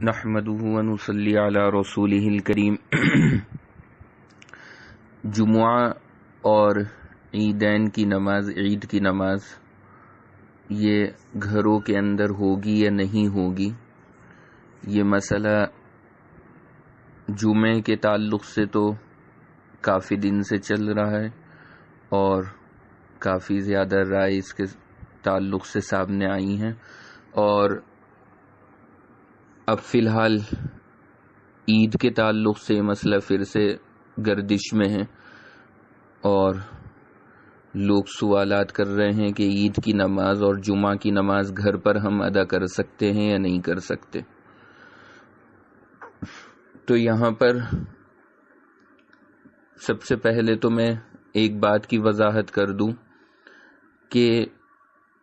نحمده ونصلی علی رسولہ الکریم۔ جمعہ اور عیدین کی نماز، عید کی نماز یہ گھروں کے اندر ہوگی یا نہیں ہوگی، یہ مسئلہ جمعے کے تعلق سے تو کافی دن سے چل رہا ہے اور کافی زیادہ رائے اس کے تعلق سے سامنے آئی ہیں، اور اب فی الحال عید کے تعلق سے مسئلہ پھر سے گردش میں ہے اور لوگ سوالات کر رہے ہیں کہ عید کی نماز اور جمعہ کی نماز گھر پر ہم ادا کر سکتے ہیں یا نہیں کر سکتے۔ تو یہاں پر سب سے پہلے تو میں ایک بات کی وضاحت کر دوں کہ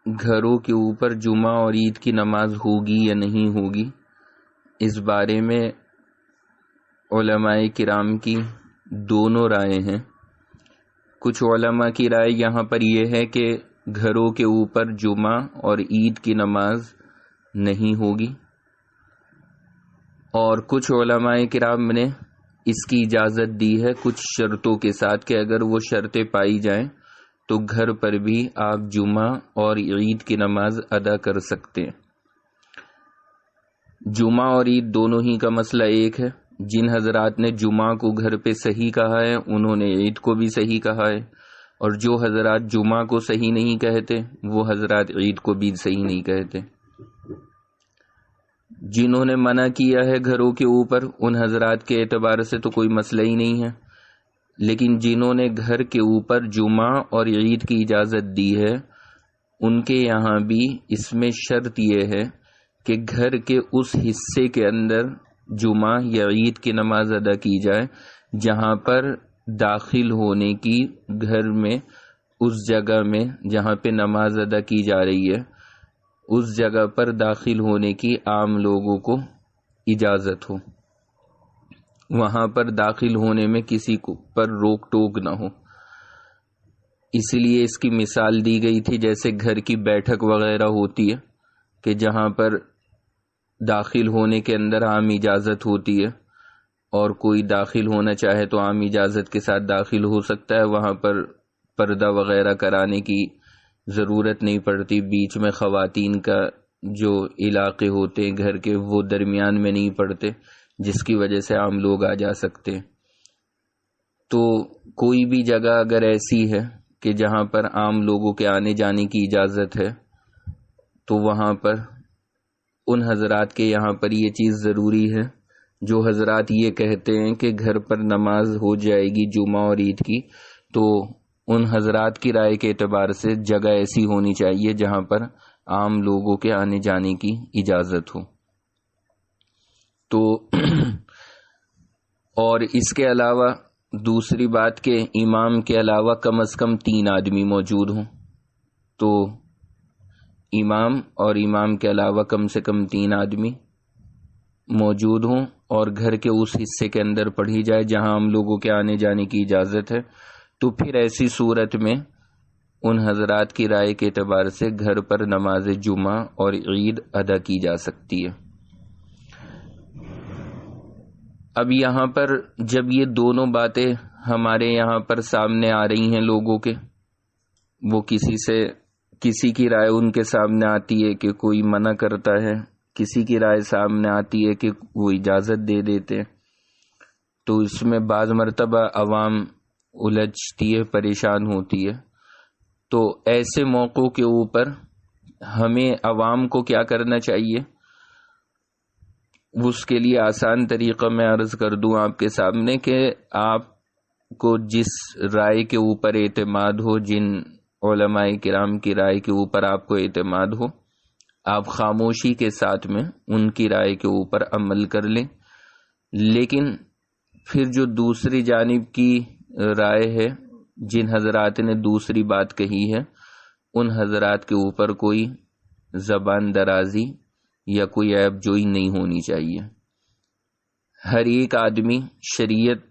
گھروں کے اوپر جمعہ اور عید کی نماز ہوگی یا نہیں ہوگی، اس بارے میں علماء کرام کی دونوں رائے ہیں۔ کچھ علماء کی رائے یہاں پر یہ ہے کہ گھروں کے اوپر جمعہ اور عید کی نماز نہیں ہوگی، اور کچھ علماء کرام نے اس کی اجازت دی ہے کچھ شرطوں کے ساتھ کہ اگر وہ شرطیں پائی جائیں تو گھر پر بھی آپ جمعہ اور عید کی نماز ادا کر سکتے ہیں۔ جمعہ اور عید دونوں ہی کا مسئلہ ایک ہے۔ جن حضرات نے جمعہ کو گھر پہ صحیح کہا ہے انہوں نے عید کو بھی صحیح کہا ہے، اور جو حضرات جمعہ کو صحیح نہیں کہتے وہ حضرات عید کو بھی صحیح نہیں کہتے۔ جنہوں نے منع کیا ہے گھروں کے اوپر ان حضرات کے اعتبار سے تو کوئی مسئلہ ہی نہیں ہے، لیکن جنہوں نے گھر کے اوپر جمعہ اور عید کی اجازت دی ہے ان کے یہاں بھی اس میں شرط یہ ہے کہ گھر کے اس حصے کے اندر جمعہ یا عید کی نماز ادا کی جائے جہاں پر داخل ہونے کی، گھر میں اس جگہ میں جہاں پہ نماز ادا کی جا رہی ہے اس جگہ پر داخل ہونے کی عام لوگوں کو اجازت ہو، وہاں پر داخل ہونے میں کسی کو پر روک ٹوک نہ ہو۔ اس لیے اس کی مثال دی گئی تھی جیسے گھر کی بیٹھک وغیرہ ہوتی ہے کہ جہاں پر داخل ہونے کے اندر عام اجازت ہوتی ہے اور کوئی داخل ہونا چاہے تو عام اجازت کے ساتھ داخل ہو سکتا ہے، وہاں پر پردہ وغیرہ کرانے کی ضرورت نہیں پڑتی، بیچ میں خواتین کا جو علاقے ہوتے ہیں گھر کے وہ درمیان میں نہیں پڑتے، جس کی وجہ سے عام لوگ آ جا سکتے ہیں۔ تو کوئی بھی جگہ اگر ایسی ہے کہ جہاں پر عام لوگوں کے آنے جانے کی اجازت ہے تو وہاں پر ان حضرات کے یہاں پر یہ چیز ضروری ہے، جو حضرات یہ کہتے ہیں کہ گھر پر نماز ہو جائے گی جمعہ اور عید کی، تو ان حضرات کی رائے کے اعتبار سے جگہ ایسی ہونی چاہیے جہاں پر عام لوگوں کے آنے جانے کی اجازت ہو۔ تو اور اس کے علاوہ دوسری بات کہ امام کے علاوہ کم از کم 3 آدمی موجود ہوں، تو امام اور امام کے علاوہ کم سے کم 3 آدمی موجود ہوں اور گھر کے اس حصے کے اندر پڑھی جائے جہاں ہم لوگوں کے آنے جانے کی اجازت ہے، تو پھر ایسی صورت میں ان حضرات کی رائے کے اعتبار سے گھر پر نماز جمعہ اور عید ادا کی جا سکتی ہے۔ اب یہاں پر جب یہ دونوں باتیں ہمارے یہاں پر سامنے آ رہی ہیں لوگوں کے، وہ کسی کی رائے ان کے سامنے آتی ہے کہ کوئی منع کرتا ہے، کسی کی رائے سامنے آتی ہے کہ وہ اجازت دے دیتے، تو اس میں بعض مرتبہ عوام الجھتی ہے، پریشان ہوتی ہے۔ تو ایسے موقعوں کے اوپر ہمیں عوام کو کیا کرنا چاہیے، اس کے لیے آسان طریقہ میں عرض کر دوں آپ کے سامنے کہ آپ کو جس رائے کے اوپر اعتماد ہو، جن علماء کرام کی رائے کے اوپر آپ کو اعتماد ہو، آپ خاموشی کے ساتھ میں ان کی رائے کے اوپر عمل کر لیں، لیکن پھر جو دوسری جانب کی رائے ہے، جن حضرات نے دوسری بات کہی ہے، ان حضرات کے اوپر کوئی زبان درازی یا کوئی عیب جوئی نہیں ہونی چاہیے۔ ہر ایک آدمی شریعت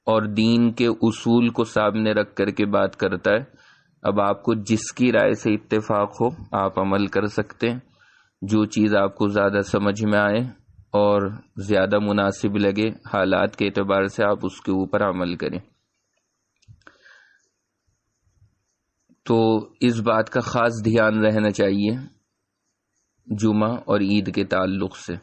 اور دین کے اصول کو سامنے رکھ کر کے بات کرتا ہے۔ اب آپ کو جس کی رائے سے اتفاق ہو آپ عمل کر سکتے ہیں، جو چیز آپ کو زیادہ سمجھ میں آئے اور زیادہ مناسب لگے حالات کے اعتبار سے آپ اس کے اوپر عمل کریں۔ تو اس بات کا خاص دھیان رہنا چاہیے جمعہ اور عید کے تعلق سے۔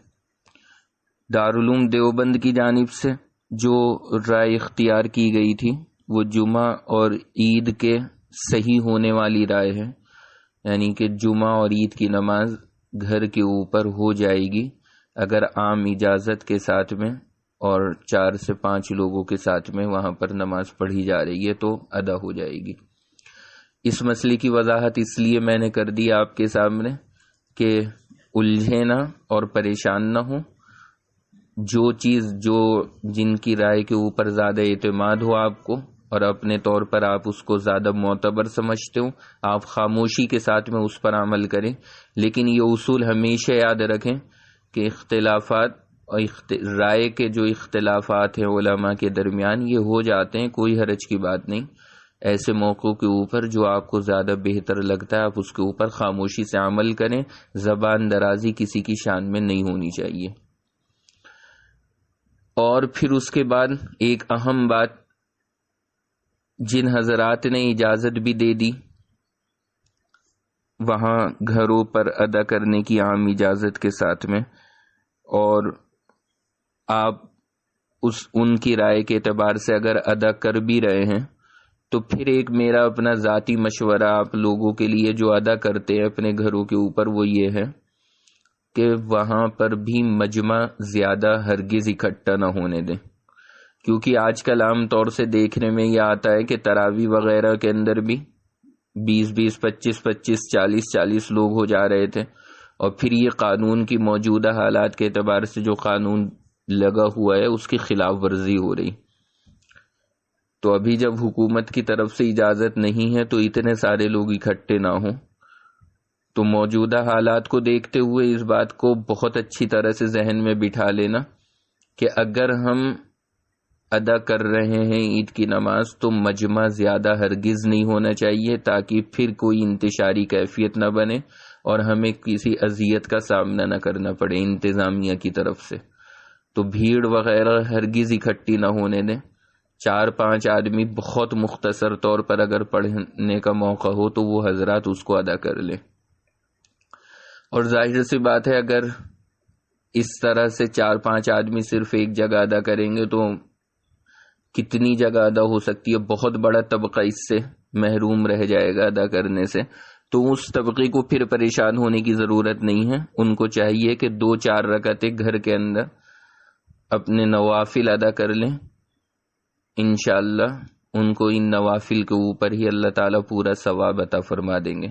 دارالعلوم دیوبند کی جانب سے جو رائے اختیار کی گئی تھی وہ جمعہ اور عید کے صحیح ہونے والی رائے ہے، یعنی کہ جمعہ اور عید کی نماز گھر کے اوپر ہو جائے گی اگر عام اجازت کے ساتھ میں اور 4 سے 5 لوگوں کے ساتھ میں وہاں پر نماز پڑھی جا رہی ہے تو ادا ہو جائے گی۔ اس مسئلے کی وضاحت اس لیے میں نے کر دی آپ کے سامنے کہ الجھے نہ اور پریشان نہ ہوں۔ جو چیز جن کی رائے کے اوپر زیادہ اعتماد ہو آپ کو اور اپنے طور پر آپ اس کو زیادہ معتبر سمجھتے ہو، آپ خاموشی کے ساتھ میں اس پر عمل کریں، لیکن یہ اصول ہمیشہ یاد رکھیں کہ اختلافات اور رائے کے جو اختلافات ہیں علماء کے درمیان یہ ہو جاتے ہیں، کوئی حرج کی بات نہیں۔ ایسے موقعوں کے اوپر جو آپ کو زیادہ بہتر لگتا ہے آپ اس کے اوپر خاموشی سے عمل کریں، زبان درازی کسی کی شان میں نہیں ہونی چاہیے۔ اور پھر اس کے بعد ایک اہم بات، جن حضرات نے اجازت بھی دے دی وہاں گھروں پر ادا کرنے کی عام اجازت کے ساتھ میں، اور آپ ان کی رائے کے اعتبار سے اگر ادا کر بھی رہے ہیں تو پھر ایک میرا اپنا ذاتی مشورہ آپ لوگوں کے لیے جو ادا کرتے ہیں اپنے گھروں کے اوپر وہ یہ ہے کہ وہاں پر بھی مجمع زیادہ ہرگز اکٹھا نہ ہونے دیں، کیونکہ آج کل عام طور سے دیکھنے میں یہ آتا ہے کہ تراویح وغیرہ کے اندر بھی 20 25 40 لوگ ہو جا رہے تھے، اور پھر یہ قانون کی موجودہ حالات کے اعتبار سے جو قانون لگا ہوا ہے اس کی خلاف ورزی ہو رہی۔ تو ابھی جب حکومت کی طرف سے اجازت نہیں ہے تو اتنے سارے لوگ اکٹھے نہ ہوں۔ تو موجودہ حالات کو دیکھتے ہوئے اس بات کو بہت اچھی طرح سے ذہن میں بٹھا لینا کہ اگر ہم ادا کر رہے ہیں عید کی نماز تو مجمع زیادہ ہرگز نہیں ہونا چاہیے، تاکہ پھر کوئی انتشاری کیفیت نہ بنے اور ہمیں کسی اذیت کا سامنا نہ کرنا پڑے انتظامیہ کی طرف سے۔ تو بھیڑ وغیرہ ہرگز اکٹھی نہ ہونے دیں۔ 4-5 آدمی بہت مختصر طور پر اگر پڑھنے کا موقع ہو تو وہ حضرات اس کو ادا کر لیں۔ اور ظاہر سی بات ہے اگر اس طرح سے 4-5 آدمی صرف ایک جگہ ادا کریں گے تو کتنی جگہ ادا ہو سکتی ہے، بہت بڑا طبقہ اس سے محروم رہ جائے گا ادا کرنے سے۔ تو اس طبقے کو پھر پریشان ہونے کی ضرورت نہیں ہے، ان کو چاہیے کہ 2-4 رکعتیں گھر کے اندر اپنے نوافل ادا کر لیں۔ انشاءاللہ ان کو ان نوافل کے اوپر ہی اللہ تعالیٰ پورا ثواب عطا فرما دیں گے۔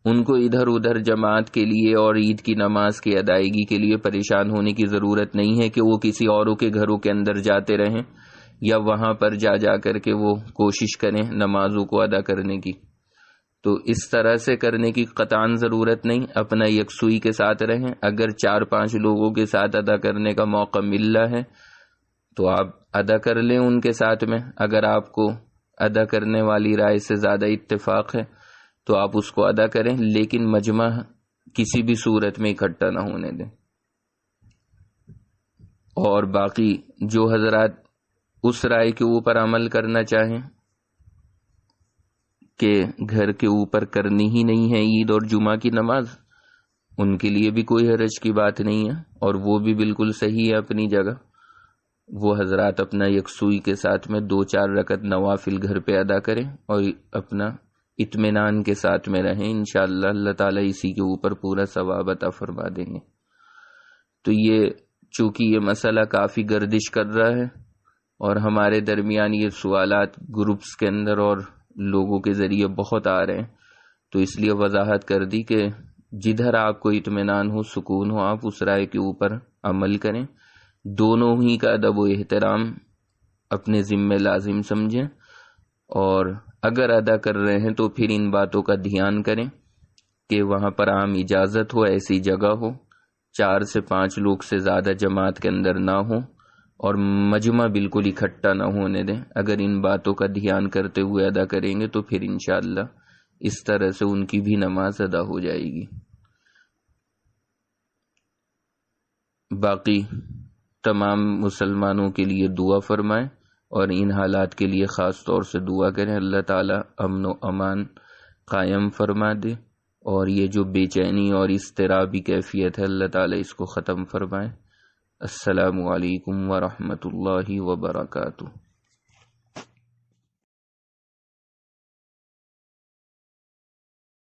ان کو ادھر ادھر جماعت کے لیے اور عید کی نماز کی ادائیگی کے لیے پریشان ہونے کی ضرورت نہیں ہے کہ وہ کسی اوروں کے گھروں کے اندر جاتے رہیں یا وہاں پر جا کر کے وہ کوشش کریں نمازوں کو ادا کرنے کی۔ تو اس طرح سے کرنے کی قطعاً ضرورت نہیں، اپنا یکسوئی کے ساتھ رہیں۔ اگر 4-5 لوگوں کے ساتھ ادا کرنے کا موقع مل رہا ہے تو آپ ادا کر لیں ان کے ساتھ میں۔ اگر آپ کو ادا کرنے والی رائے سے زیادہ اتفاق ہے تو آپ اس کو ادا کریں، لیکن مجمع کسی بھی صورت میں اکٹھا نہ ہونے دیں۔ اور باقی جو حضرات اس رائے کے اوپر عمل کرنا چاہیں کہ گھر کے اوپر کرنی ہی نہیں ہے عید اور جمعہ کی نماز، ان کے لیے بھی کوئی حرج کی بات نہیں ہے، اور وہ بھی بالکل صحیح ہے اپنی جگہ۔ وہ حضرات اپنا یکسوئی کے ساتھ میں 2-4 رکعت نوافل گھر پہ ادا کریں اور اپنا اطمینان کے ساتھ میں رہیں، انشاءاللہ اللہ تعالیٰ اسی کے اوپر پورا ثواب عطا فرما دیں گے۔ تو یہ چونکہ یہ مسئلہ کافی گردش کر رہا ہے اور ہمارے درمیان یہ سوالات گروپس کے اندر اور لوگوں کے ذریعے بہت آ رہے ہیں، تو اس لیے وضاحت کر دی کہ جدھر آپ کو اطمینان ہو، سکون ہو، آپ اس رائے کے اوپر عمل کریں۔ دونوں ہی کا ادب و احترام اپنے ذمہ لازم سمجھیں، اور اگر ادا کر رہے ہیں تو پھر ان باتوں کا دھیان کریں کہ وہاں پر عام اجازت ہو، ایسی جگہ ہو، 4 سے 5 لوگ سے زیادہ جماعت کے اندر نہ ہو، اور مجمع بالکل اکٹھا نہ ہونے دیں۔ اگر ان باتوں کا دھیان کرتے ہوئے ادا کریں گے تو پھر انشاءاللہ اس طرح سے ان کی بھی نماز ادا ہو جائے گی۔ باقی تمام مسلمانوں کے لیے دعا فرمائیں اور ان حالات کے لیے خاص طور سے دعا کریں اللہ تعالیٰ امن و امان قائم فرما دے، اور یہ جو بے چینی اور اضطرابی کیفیت ہے اللہ تعالیٰ اس کو ختم فرمائے۔ السلام علیکم ورحمۃ اللہ وبرکاتہ۔